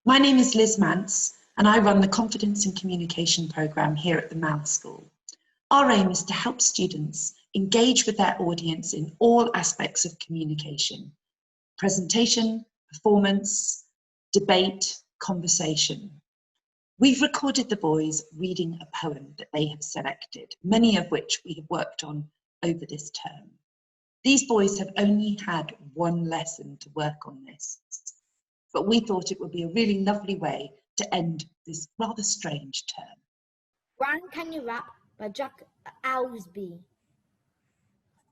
My name is Liz Mance, and I run the Confidence and Communication programme here at the Mouth School. Our aim is to help students engage with their audience in all aspects of communication: presentation, performance, debate, conversation. We've recorded the boys reading a poem that they have selected, many of which we have worked on over this term. These boys have only had one lesson to work on this, but we thought it would be a really lovely way to end this rather strange term. Gran, Can You Rap by Jack Owsby.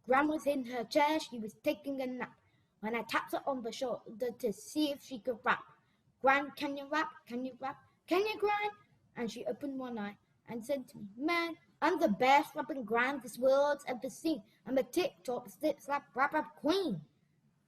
Gran was in her chair, she was taking a nap, when I tapped her on the shoulder to see if she could rap. Gran, can you rap? Can you rap? Can you, Gran? And she opened one eye and said to me, Man, I'm the best rapping Gran this world's ever seen. I'm a tip-top, slip-slap, rap-rap queen.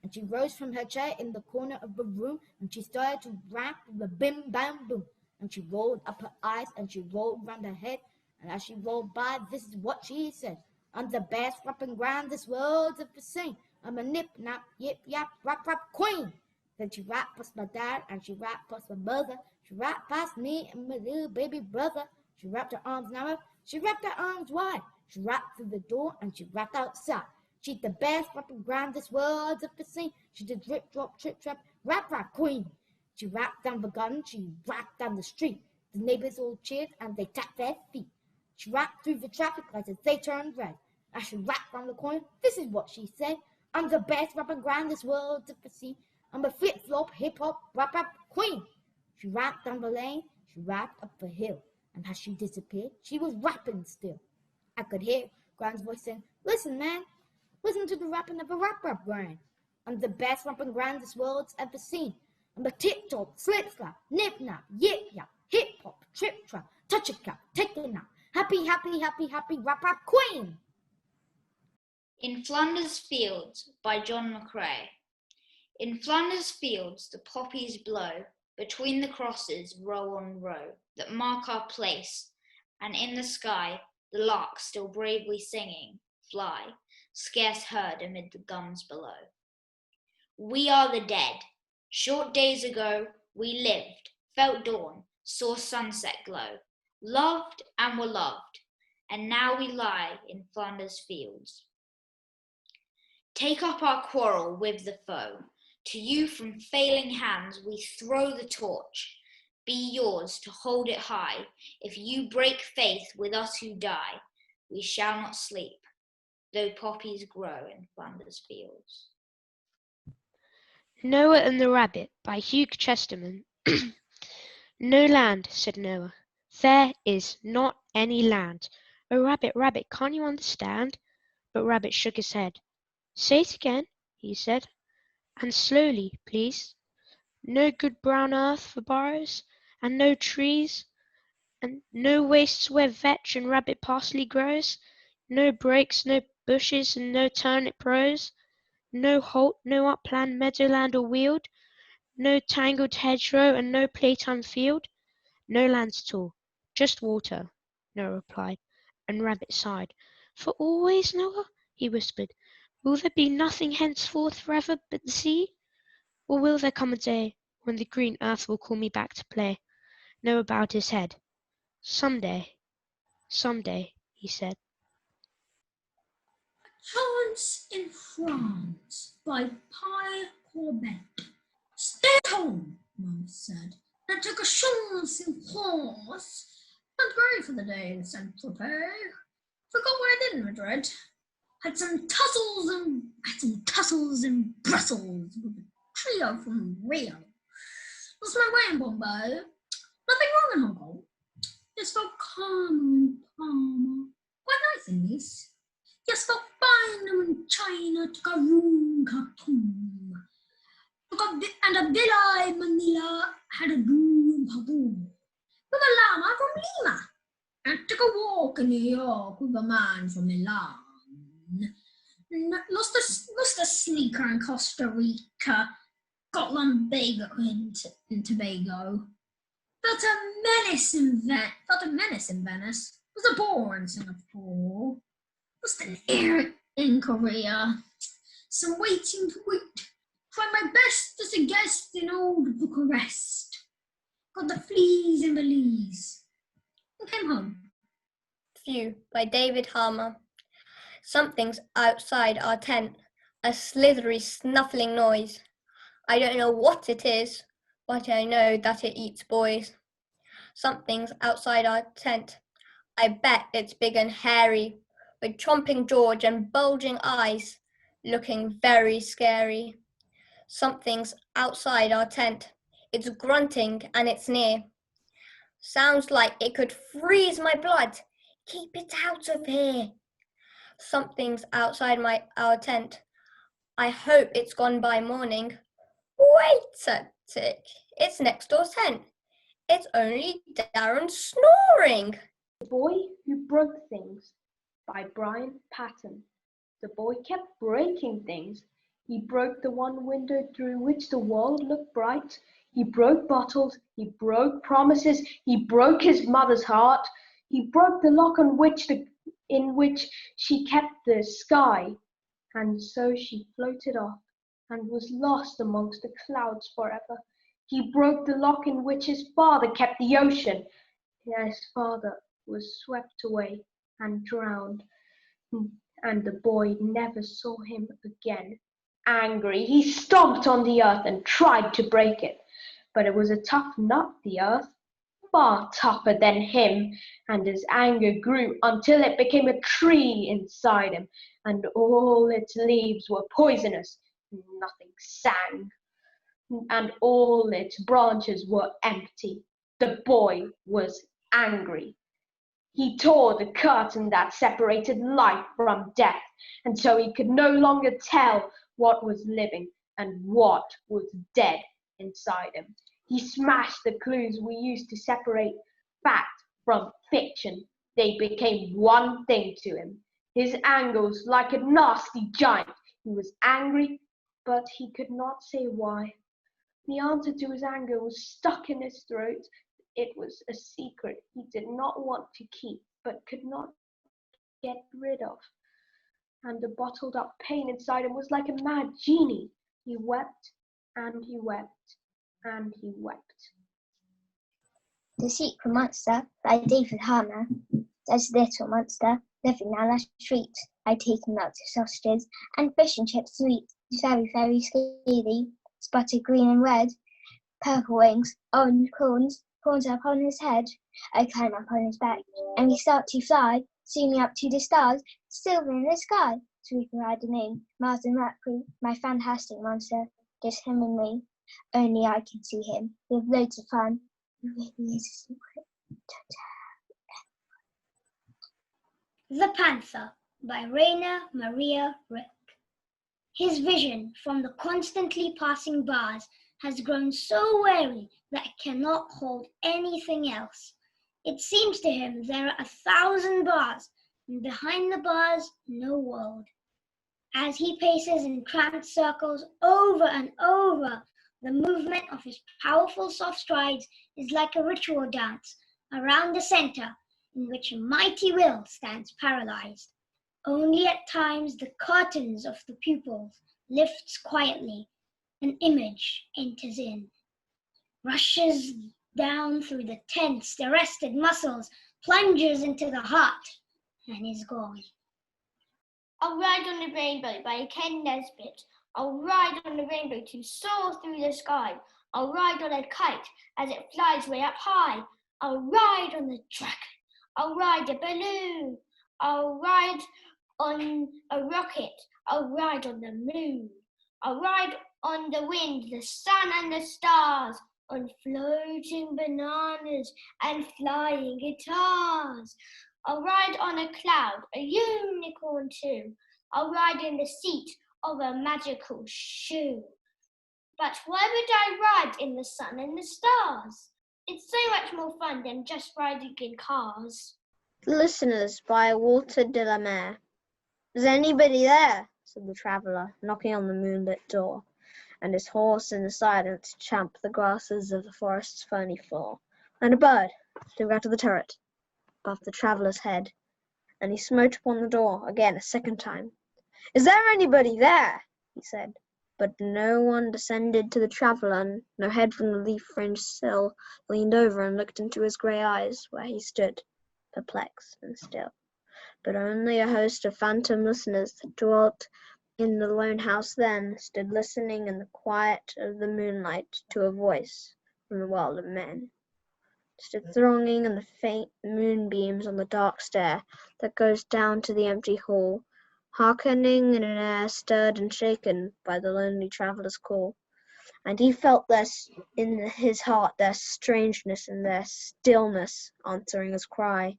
And she rose from her chair in the corner of the room, and she started to rap with a bim-bam-boom. And she rolled up her eyes, and she rolled round her head, and as she rolled by, this is what she said. I'm the best rapping Gran this world's ever seen. I'm a nip-nap, yip-yap, rap-rap queen. Then she rapped past my dad, and she rapped past my mother. She rapped past me and my little baby brother. She wrapped her arms narrow, she wrapped her arms wide. She rapped through the door, and she rapped outside. She's the best rapping Gran this world's ever seen. She's the drip, drop, trip, trap, rap queen. She rapped down the garden, she rapped down the street. The neighbors all cheered and they tapped their feet. She rapped through the traffic lights as they turned red. As she rapped round the corner, this is what she said. I'm the best rapping Gran this world's ever seen. I'm a flip-flop, hip-hop, rap queen. She rapped down the lane, she rapped up the hill. And as she disappeared, she was rapping still. I could hear Gran's voice saying, Listen, man. Listen to the rapping of a rap Gran. I'm the best rapping Gran this world's ever seen. I'm a tip-top, slip-slap, nip-nap, yip-yap, hip-hop, trip-trap, touch-a-cap, take-a-nap, happy, rap queen. In Flanders Fields by John McCrae. In Flanders Fields the poppies blow, between the crosses row on row that mark our place, and in the sky the larks still bravely singing fly, scarce heard amid the guns below. We are the dead. Short days ago we lived, felt dawn, saw sunset glow, loved and were loved, and now we lie in Flanders Fields. Take up our quarrel with the foe. To you from failing hands we throw the torch. Be yours to hold it high. If you break faith with us who die, we shall not sleep, though poppies grow in Flanders Fields. Noah and the Rabbit by Hugh Chesterton. No land, said Noah. There is not any land. Oh, Rabbit, Rabbit, can't you understand? But Rabbit shook his head. Say it again, he said, and slowly, please. No good brown earth for burrows, and no trees, and no wastes where vetch and rabbit parsley grows, no brakes, no bushes, and no turnip rows, no holt, no upland, meadowland, or weald, no tangled hedgerow, and no playtime field, no lands at all, just water, Noah replied, and Rabbit sighed. For always, Noah? He whispered. Will there be nothing henceforth forever but the sea? Or will there come a day when the green earth will call me back to play? Noah bowed his head. Some day, he said. A Chance in France by Pierre Corbet. Stay at home, Mum said, and take a chance in France. Not great for the day in Saint-Tropez. Forgot what I did in Madrid. Had some tussles in Brussels with a trio from Rio. Lost my way in Bombay. Nothing wrong in Hong Kong. Just felt calm, quite nice in Nice. Just felt fine in China. Took a room, Khartoum. And a villa in Manila. Had a room, Kabul. With a llama from Lima. And took a walk in New York with a man from Milan. Lost a sneaker in Costa Rica. Got lumbago in Tobago. Felt a menace in Venice. Was a bore in Singapore. Lost an ear in Korea. Some waiting to wait. Tried my best as a guest in old Bucharest. got the fleas in Belize. Who came home? Few by David Harmer. Something's outside our tent, a slithery snuffling noise. I don't know what it is, but I know that it eats boys. Something's outside our tent. I bet it's big and hairy, with chomping jaws and bulging eyes, looking very scary. Something's outside our tent. It's grunting and it's near. Sounds like it could freeze my blood. Keep it out of here. Something's outside our tent. I hope it's gone by morning. Wait a tick. It's next door's tent. It's only Darren snoring. The Boy Who Broke Things by Brian Patton. The boy kept breaking things. He broke the one window through which the world looked bright. He broke bottles. He broke promises. He broke his mother's heart. He broke the lock in which she kept the sky. And so she floated off and was lost amongst the clouds forever. He broke the lock in which his father kept the ocean. His father was swept away and drowned, and the boy never saw him again. Angry, he stomped on the earth and tried to break it, but it was a tough nut, the earth, far tougher than him, and his anger grew until it became a tree inside him, and all its leaves were poisonous, nothing sang, and all its branches were empty. The boy was angry. He tore the curtain that separated life from death, and so he could no longer tell what was living and what was dead inside him. He smashed the clues we used to separate fact from fiction. They became one thing to him. His anger was like a nasty giant. He was angry, but he could not say why. The answer to his anger was stuck in his throat. It was a secret he did not want to keep, but could not get rid of. And the bottled up pain inside him was like a mad genie. He wept, and he wept, and he wept. The Secret Monster by David Harmer. There's a little monster living down the street. I take him out to sausages and fish and chips to eat. He's very, very scaly, spotted green and red, purple wings, orange horns up on his head. I climb up on his back, and we start to fly, soon up to the stars, silver in the sky. So we can ride him in, Mars and Mercury, my fantastic monster, just him and me. Only I can see him. We have loads of fun. He really is a secret. The Panther by Rainer Maria Rilke. His vision from the constantly passing bars has grown so weary that it cannot hold anything else. It seems to him there are 1,000 bars, and behind the bars, no world. As he paces in cramped circles over and over, the movement of his powerful soft strides is like a ritual dance around the center in which a mighty will stands paralyzed. Only at times the curtains of the pupils lifts quietly, an image enters in, rushes down through the tense, arrested muscles, plunges into the heart, and is gone. I'll ride on the rainbow by Ken Nesbitt. I'll ride on the rainbow to soar through the sky. I'll ride on a kite as it flies way up high. I'll ride on the dragon. I'll ride a balloon. I'll ride on a rocket. I'll ride on the moon. I'll ride on the wind, the sun and the stars, on floating bananas and flying guitars. I'll ride on a cloud, a unicorn too. I'll ride in the seat of a magical shoe. But why would I ride in the sun and the stars? It's so much more fun than just riding in cars. Listeners by Walter de la Mare. Is anybody there? Said the traveller, knocking on the moonlit door, and his horse in the silence champed the grasses of the forest's ferny floor. And a bird flew out of the turret above the traveller's head, and he smote upon the door again a second time. Is there anybody there? He said. but no one descended to the traveller, and no head from the leaf-fringed sill leaned over and looked into his grey eyes, where he stood, perplexed and still. But only a host of phantom listeners that dwelt in the lone house then stood listening in the quiet of the moonlight to a voice from the world of men. Stood thronging in the faint moonbeams on the dark stair that goes down to the empty hall, hearkening in an air stirred and shaken by the lonely traveller's call. And he felt in his heart their strangeness and their stillness answering his cry,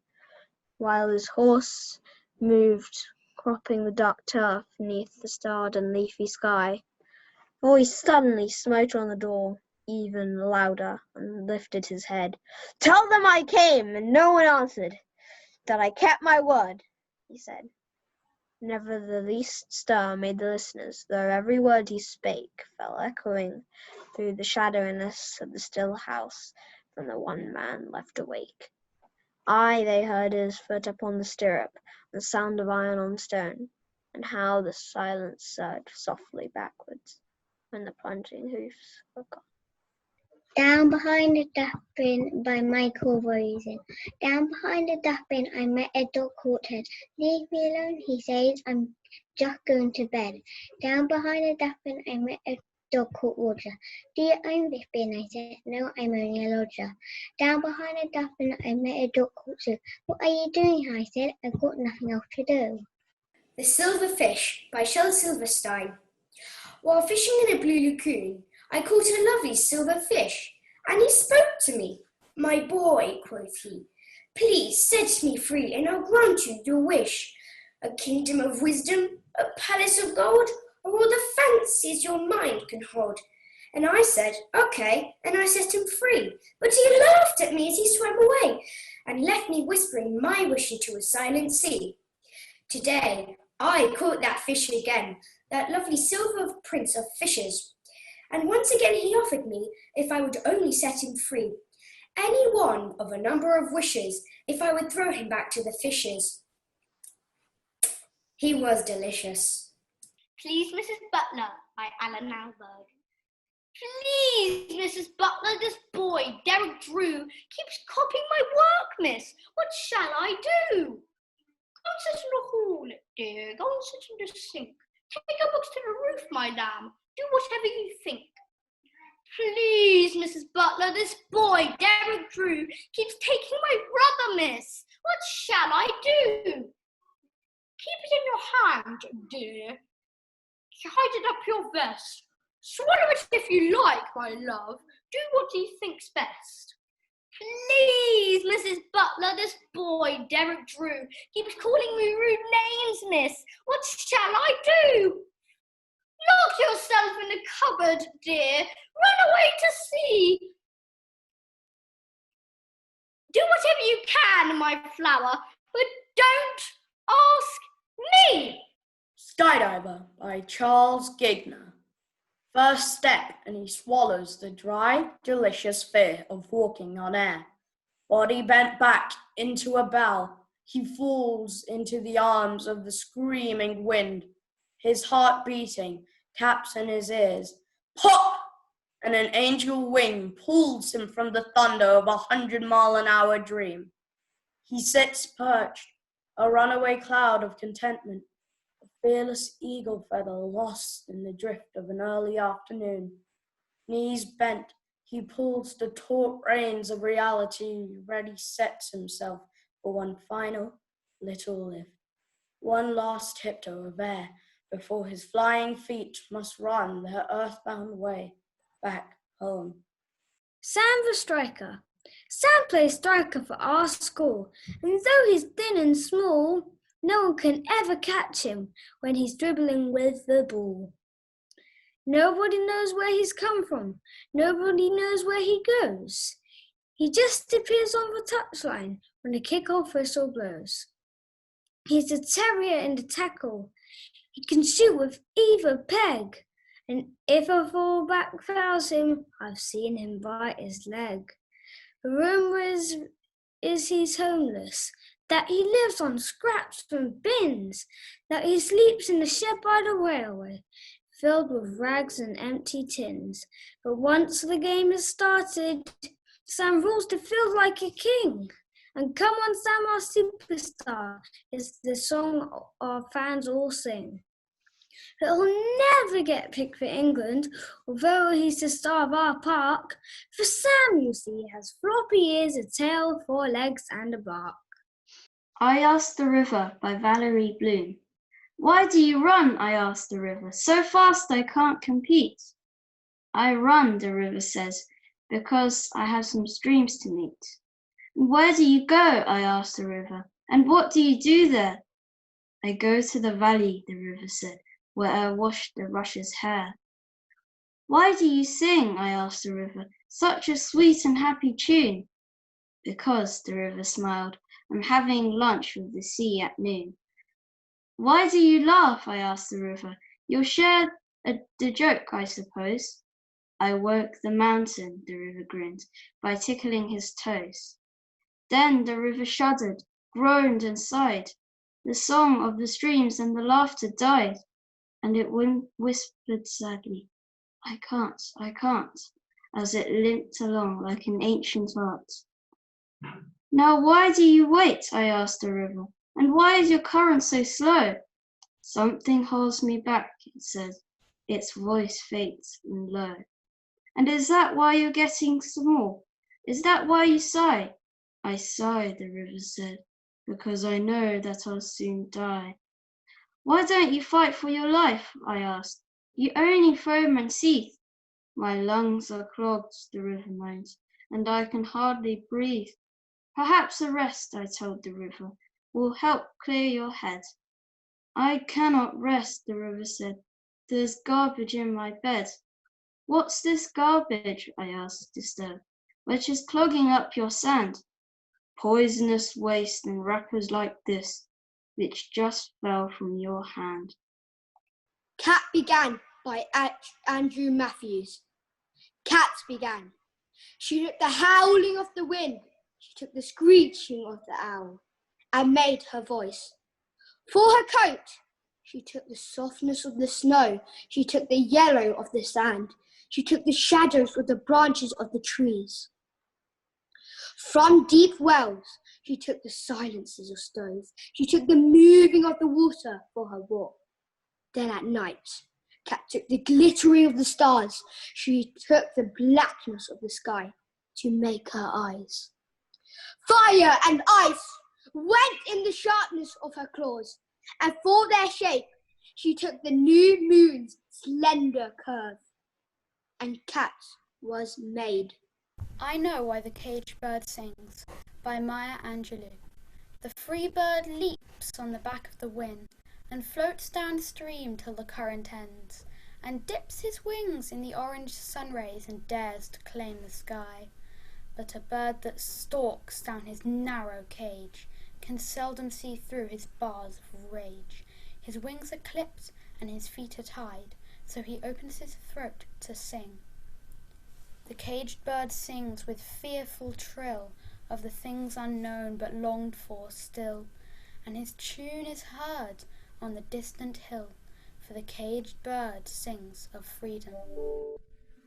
while his horse moved, cropping the dark turf neath the starred and leafy sky. A voice suddenly smote on the door, even louder, and lifted his head. "Tell them I came, and no one answered, that I kept my word," he said. Never the least stir made the listeners, though every word he spake fell echoing through the shadowiness of the still house from the one man left awake. Aye, they heard his foot upon the stirrup, and the sound of iron on stone, and how the silence surged softly backwards when the plunging hoofs were gone. Down behind the dustbin by Michael Rosen. Down behind the dustbin I met a dog called Ted. "Leave me alone," he says, "I'm just going to bed." Down behind the dustbin I met a dog called Roger. "Do you own this bin?" I said. "No, I'm only a lodger." Down behind the dustbin I met a dog called Sue. "What are you doing here?" I said. "I've got nothing else to do." The Silver Fish by Shel Silverstein. While fishing in a blue lagoon, I caught a lovely silver fish, and he spoke to me. "My boy," quoth he, "please set me free, and I'll grant you your wish. A kingdom of wisdom, a palace of gold, or all the fancies your mind can hold." And I said, "Okay," and I set him free. But he laughed at me as he swam away, and left me whispering my wish into a silent sea. Today I caught that fish again, that lovely silver prince of fishes. And once again he offered me, if I would only set him free, any one of a number of wishes, if I would throw him back to the fishes. He was delicious. Please, Mrs. Butler, by Alan Malberg. Please, Mrs. Butler, this boy, Derek Drew, keeps copying my work, miss. What shall I do? Go and sit in the hall, dear. Go and sit in the sink. Take your books to the roof, my lamb. Do whatever you think. Please, Mrs. Butler, this boy, Derek Drew, keeps taking my brother, miss. What shall I do? Keep it in your hand, dear. Hide it up your vest. Swallow it if you like, my love. Do what he thinks best. Please, Mrs. Butler, this boy, Derek Drew, keeps calling me rude names, miss. What shall I do? Lock yourself in the cupboard, dear. Run away to sea. Do whatever you can, my flower, but don't ask me. Skydiver by Charles Gigner. First step, and he swallows the dry, delicious fear of walking on air. Body bent back into a bow, he falls into the arms of the screaming wind. His heart beating, taps in his ears. Pop! And an angel wing pulls him from the thunder of 100-mile-an-hour dream. He sits perched, a runaway cloud of contentment, a fearless eagle feather lost in the drift of an early afternoon. Knees bent, he pulls the taut reins of reality, ready sets himself for one final little lift, one last tiptoe of air before his flying feet must run their earthbound way back home. Sam the striker. Sam plays striker for our school, and though he's thin and small, no one can ever catch him when he's dribbling with the ball. Nobody knows where he's come from. Nobody knows where he goes. He just appears on the touchline when the kick-off whistle blows. He's a terrier in the tackle. He can shoot with either peg. And if a fullback fouls him, I've seen him bite his leg. The rumour is he's homeless, that he lives on scraps from bins, that he sleeps in the shed by the railway. filled with rags and empty tins. But once the game is started, Sam rules the field like a king. And come on, Sam, our superstar, is the song our fans all sing. But he'll never get picked for England, although he's the star of our park. For Sam, you see, has floppy ears, a tail, 4 legs, and a bark. I Asked the River by Valerie Bloom. Why do you run? I asked the river. So fast I can't compete. I run, the river says, because I have some streams to meet. Where do you go? I asked the river. And what do you do there? I go to the valley, the river said, where I wash the rush's hair. Why do you sing? I asked the river, such a sweet and happy tune. Because, the river smiled, I'm having lunch with the sea at noon. Why do you laugh? I asked the river. You'll share the joke, I suppose. I woke the mountain, the river grinned, by tickling his toes. Then the river shuddered, groaned and sighed. The song of the streams and the laughter died, and it whispered sadly, I can't, as it limped along like an ancient art. Now why do you wait? I asked the river, and why is your current so slow? Something holds me back, it said, its voice faint and low. And is that why you're getting small? Is that why you sigh? I sigh, the river said, because I know that I'll soon die. Why don't you fight for your life? I asked. You only foam and seethe. My lungs are clogged, the river moans, and I can hardly breathe. Perhaps a rest, I told the river, will help clear your head. I cannot rest, the river said. There's garbage in my bed. What's this garbage? I asked, disturbed, which is clogging up your sand? Poisonous waste and wrappers like this, which just fell from your hand. Cat began by Andrew Matthews. Cats began. She took the howling of the wind, she took the screeching of the owl, and made her voice. For her coat, she took the softness of the snow, she took the yellow of the sand, she took the shadows of the branches of the trees. From deep wells, she took the silences of stones, she took the moving of the water for her walk. Then at night, Cat took the glittering of the stars, she took the blackness of the sky to make her eyes. Fire and ice went in the sharpness of her claws, and for their shape she took the new moon's slender curve, and Cat was made. I Know Why the Caged Bird Sings by Maya Angelou. The free bird leaps on the back of the wind and floats downstream till the current ends, and dips his wings in the orange sun rays and dares to claim the sky. But a bird that stalks down his narrow cage can seldom see through his bars of rage. His wings are clipped and his feet are tied, so he opens his throat to sing. The caged bird sings with fearful trill of the things unknown but longed for still, and his tune is heard on the distant hill, for the caged bird sings of freedom.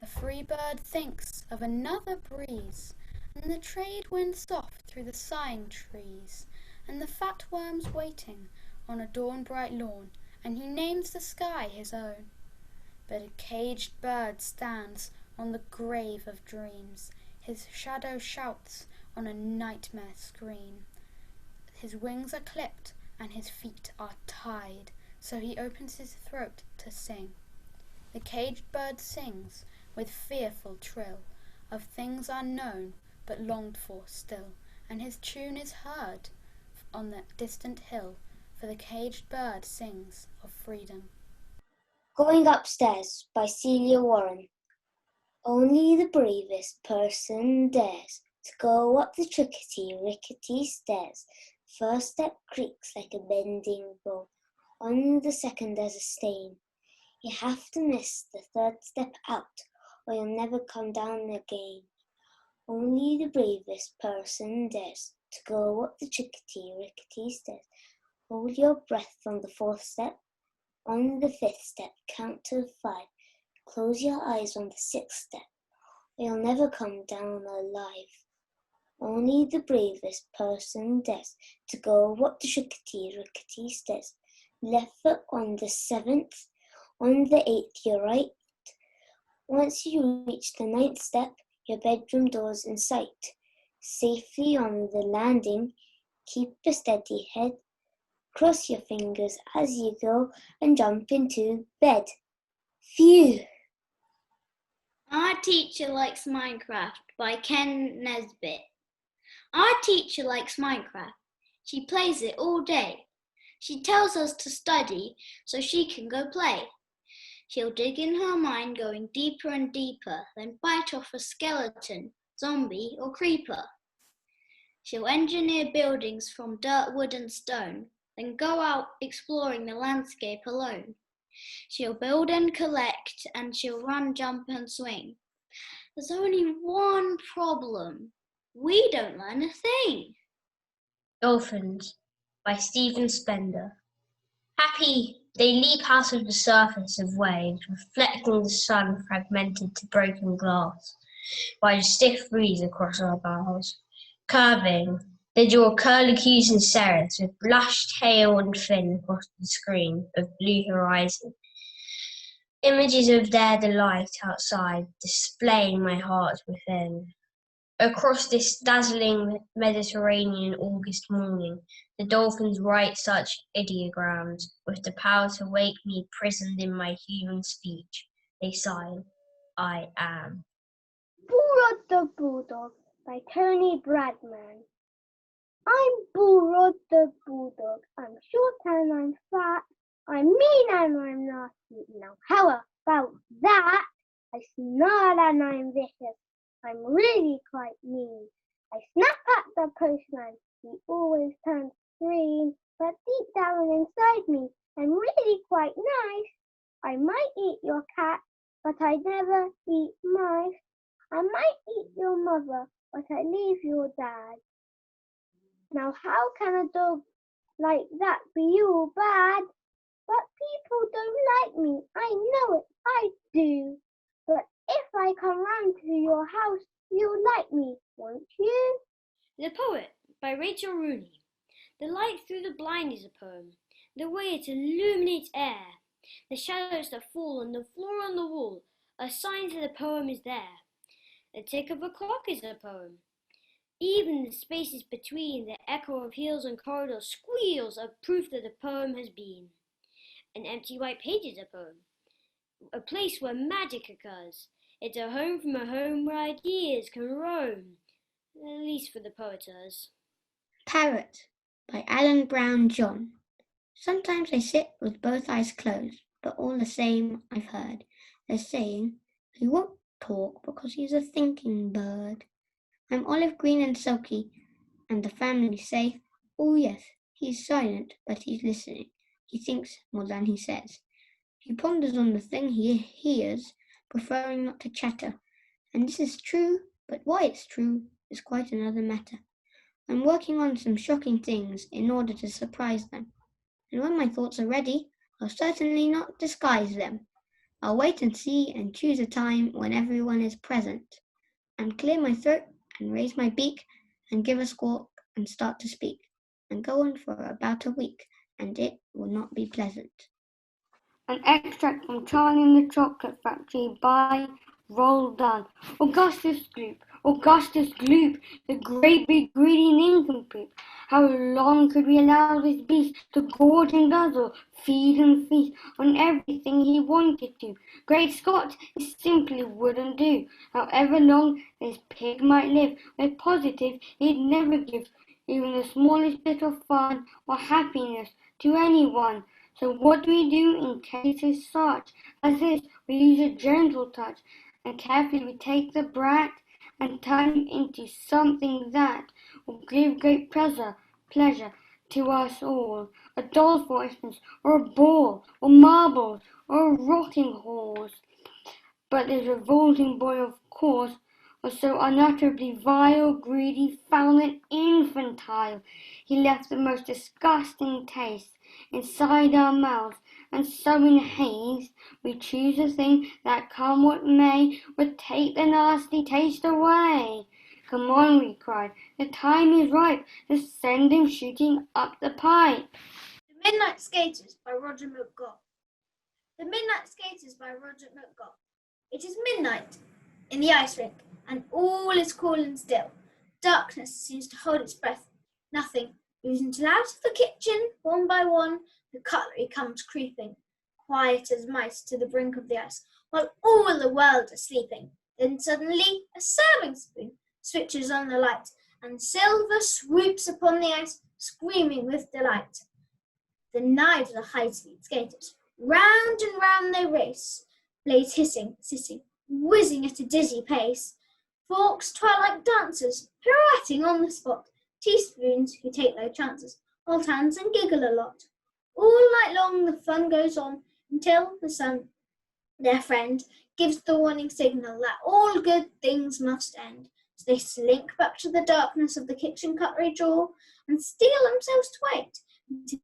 The free bird thinks of another breeze, and the trade wind soft through the sighing trees, and the fat worms waiting on a dawn-bright lawn, and he names the sky his own. But a caged bird stands on the grave of dreams, his shadow shouts on a nightmare scream. His wings are clipped and his feet are tied, so he opens his throat to sing. The caged bird sings with fearful trill of things unknown but longed for still, and his tune is heard on the distant hill, for the caged bird sings of freedom. Going Upstairs by Celia Warren. Only the bravest person dares to go up the rickety stairs. First step creaks like a bending bow. On the second there's a stain. You have to miss the third step out, or you'll never come down again. Only the bravest person dares to go up the rickety stairs. Hold your breath on the fourth step, On the 5th step, count to 5. Close your eyes on the 6th step, or you'll never come down alive. Only the bravest person dares to go up the rickety stairs. Left foot on the 7th, on the 8th you're right. Once you reach the 9th step, your bedroom door's in sight. Safely on the landing, keep a steady head. Cross your fingers as you go and jump into bed. Phew! Our Teacher Likes Minecraft by Ken Nesbitt. Our teacher likes Minecraft. She plays it all day. She tells us to study so she can go play. She'll dig in her mind, going deeper and deeper, then bite off a skeleton, zombie or creeper. She'll engineer buildings from dirt, wood and stone, then go out exploring the landscape alone. She'll build and collect, and she'll run, jump and swing. There's only one problem. We don't learn a thing. Dolphins by Stephen Spender. Happy, they leap out of the surface of waves, reflecting the sun fragmented to broken glass by the stiff breeze across our bows. Curving, they draw curlicues and serifs with blushed tail and fin across the screen of blue horizon. Images of their delight outside, displaying my heart within. Across this dazzling Mediterranean August morning, the dolphins write such ideograms, with the power to wake me prisoned in my human speech. They sigh, I am. Bullrod the Bulldog by Tony Bradman. I'm Bullrod the Bulldog. I'm short and I'm fat. I'm mean and I'm nasty. Now how about that? I snarl and I'm vicious. I'm really quite mean. I snap at the postman. He always turns green. But deep down inside me, I'm really quite nice. I might eat your cat, but I never eat mice. I might eat your mother, but I leave your dad. Now how can a dog like that be all bad? But people don't like me, I know it, I do. But if I come round to your house, you'll like me, won't you? The Poet by Rachel Rooney. The light through the blind is a poem. The way it illuminates air. The shadows that fall on the floor and the wall are signs that the poem is there. The tick of a clock is a poem. Even the spaces between, the echo of heels and corridor squeals are proof that the poem has been. An empty white page is a poem. A place where magic occurs. It's a home from a home where ideas can roam. At least for the poeters. Parrot by Alan Brown John. Sometimes I sit with both eyes closed, but all the same I've heard they're saying he won't talk because he's a thinking bird. I'm olive green and silky, and the family say, oh yes, he's silent, but he's listening. He thinks more than he says. He ponders on the thing he hears, preferring not to chatter. And this is true, but why it's true is quite another matter. I'm working on some shocking things in order to surprise them. And when my thoughts are ready, I'll certainly not disguise them. I'll wait and see and choose a time when everyone is present, and clear my throat and raise my beak and give a squawk and start to speak, and go on for about a week, and it will not be pleasant. An extract from Charlie and the Chocolate Factory by Roald Dahl. Augustus Gloop, the great big greedy nincompoop. How long could we allow this beast to gorge and guzzle, feed and feast on everything he wanted to? Great Scott, it simply wouldn't do. However long this pig might live, we're positive he'd never give even the smallest bit of fun or happiness to anyone. So what do we do in cases such as this? We use a gentle touch, and carefully we take the brat and turn him into something that will give great pleasure to us all. A doll, for instance, or a ball, or marbles, or a rocking horse. But this revolting boy, of course, was so unutterably vile, greedy, foul, and infantile. He left the most disgusting taste inside our mouths, and so in haste we choose a thing that, come what may, would take the nasty taste away. Come on, we cried, the time is ripe to send him shooting up the pipe. The Midnight Skaters by Roger McGough. The Midnight Skaters by Roger McGough. It is midnight in the ice rink, and all is cool and still. Darkness seems to hold its breath. Nothing moves until out of the kitchen, one by one, the cutlery comes creeping, quiet as mice to the brink of the ice, while all the world is sleeping. Then suddenly a serving spoon switches on the light, and Silver swoops upon the ice, screaming with delight. The knives are high-speed skaters. Round and round they race, blades hissing, sissing, whizzing at a dizzy pace. Forks twirl like dancers, pirouetting on the spot. Teaspoons who take no chances, hold hands and giggle a lot. All night long the fun goes on until the sun, their friend, gives the warning signal that all good things must end. So they slink back to the darkness of the kitchen cutlery drawer and steel themselves to wait until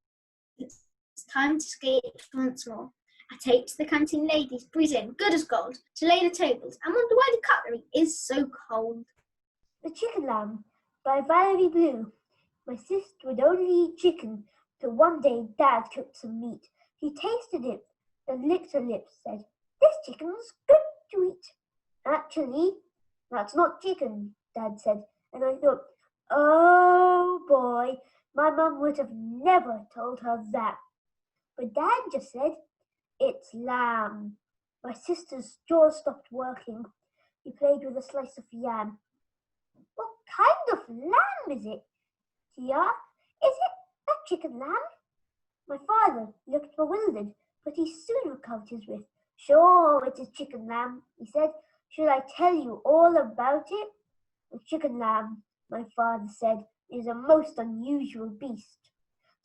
it's time to skate once more. I take to the canteen ladies, breeze in, good as gold, to lay the tables, and wonder why the cutlery is so cold. The Chicken Lamb by Valerie Blue. My sister would only eat chicken, till one day Dad cooked some meat. He tasted it, then licked her lips, said, "This chicken's good to eat." "Actually, that's not chicken," Dad said, and I thought, oh boy, my mum would have never told her that. But Dad just said, "It's lamb." My sister's jaw stopped working. He played with a slice of yam. "What kind of lamb is it?" she asked. "Is it a chicken lamb?" My father looked bewildered, but he soon recovered his wit. "Sure, it is chicken lamb," he said. "Should I tell you all about it?" "The chicken lamb," my father said, "is a most unusual beast.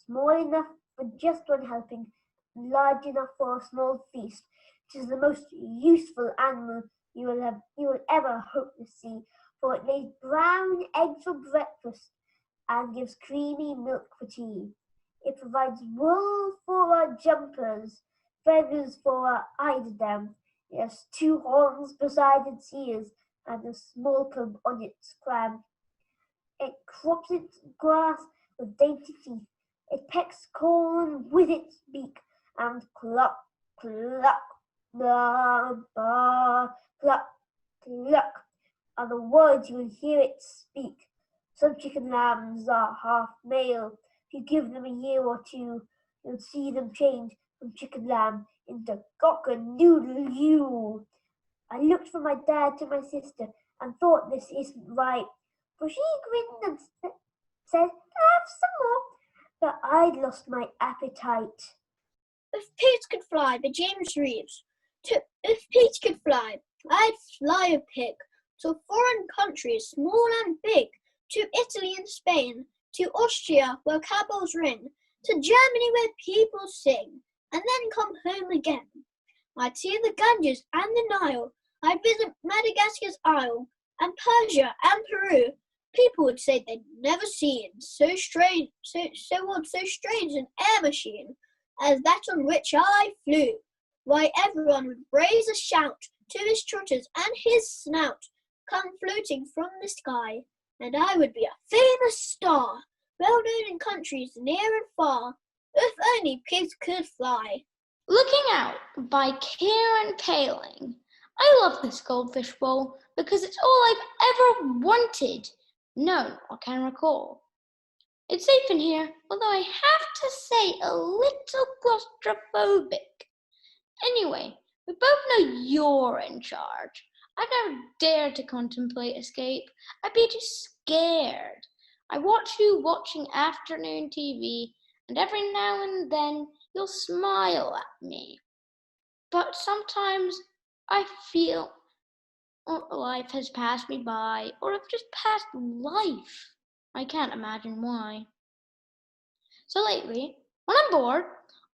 Small enough for just one helping, and large enough for a small feast. It is the most useful animal you will ever hope to see, for it lays brown eggs for breakfast and gives creamy milk for tea. It provides wool for our jumpers, feathers for our eiderdown. It has 2 horns beside its ears and a small club on its crown. It crops its grass with dainty teeth. It pecks corn with its beak, and cluck, cluck, blah, blah, cluck, cluck are the words you will hear it speak. Some chicken lambs are half male. If you give them a year or two, you'll see them change from chicken lamb into cock-a-doodle-doo. I looked from my dad to my sister and thought this isn't right, for she grinned and said, "Have some more," but I'd lost my appetite. If Pigs Could Fly by James Reeves. If pigs could fly, I'd fly a pig to foreign countries, small and big, to Italy and Spain, to Austria where cabots ring, to Germany where people sing, and then come home again. I'd see the Ganges and the Nile, I'd visit Madagascar's Isle, and Persia and Peru. People would say they'd never seen so strange an air machine as that on which I flew. Why, everyone would raise a shout to his trotters and his snout come floating from the sky, and I would be a famous star, well known in countries near and far, if only pigs could fly. Looking Out by Kieran Paling. I love this goldfish bowl because it's all I've ever wanted. No, I can recall. It's safe in here, although I have to say a little claustrophobic. Anyway, we both know you're in charge. I'd never dare to contemplate escape. I'd be too scared. I watch you watching afternoon TV, and every now and then you'll smile at me. But sometimes I feel life has passed me by, or I've just passed life. I can't imagine why. So lately, when I'm bored,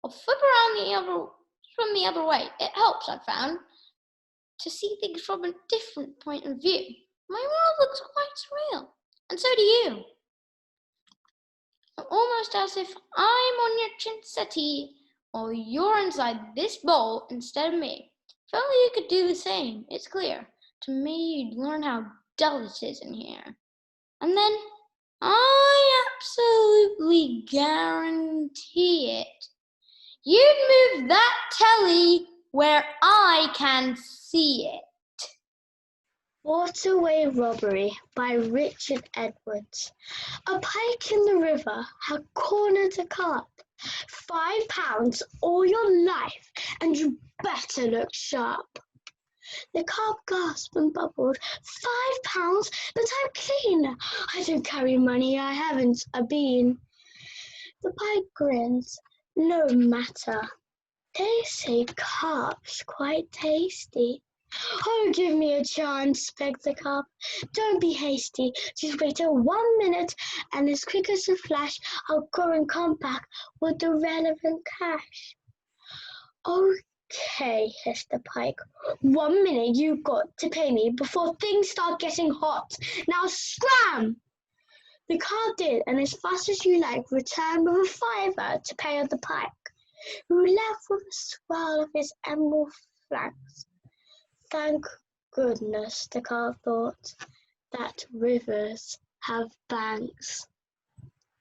I'll flip around from the other way. It helps, I've found, to see things from a different point of view. My world looks quite surreal, and so do you. Almost as if I'm on your chin settee, or you're inside this bowl instead of me. If only you could do the same, it's clear. To me, you'd learn how dull it is in here. And then, I absolutely guarantee it, you'd move that telly where I can see it. Waterway Robbery by Richard Edwards. A pike in the river had cornered a carp. £5 all your life, and you better look sharp. The carp gasped and bubbled. £5, but I'm clean. I don't carry money, I haven't a bean. The pike grins. No matter. They say carp's quite tasty. Oh, give me a chance, begged the carp. Don't be hasty. Just wait 1 minute, and as quick as a flash, I'll go and come back with the relevant cash. Okay, hissed the pike. 1 minute you've got to pay me before things start getting hot. Now scram! The carp did, and as fast as you like, returned with a £5 to pay the pike, who left with a swell of his emerald flanks. Thank goodness, the carp thought, that rivers have banks.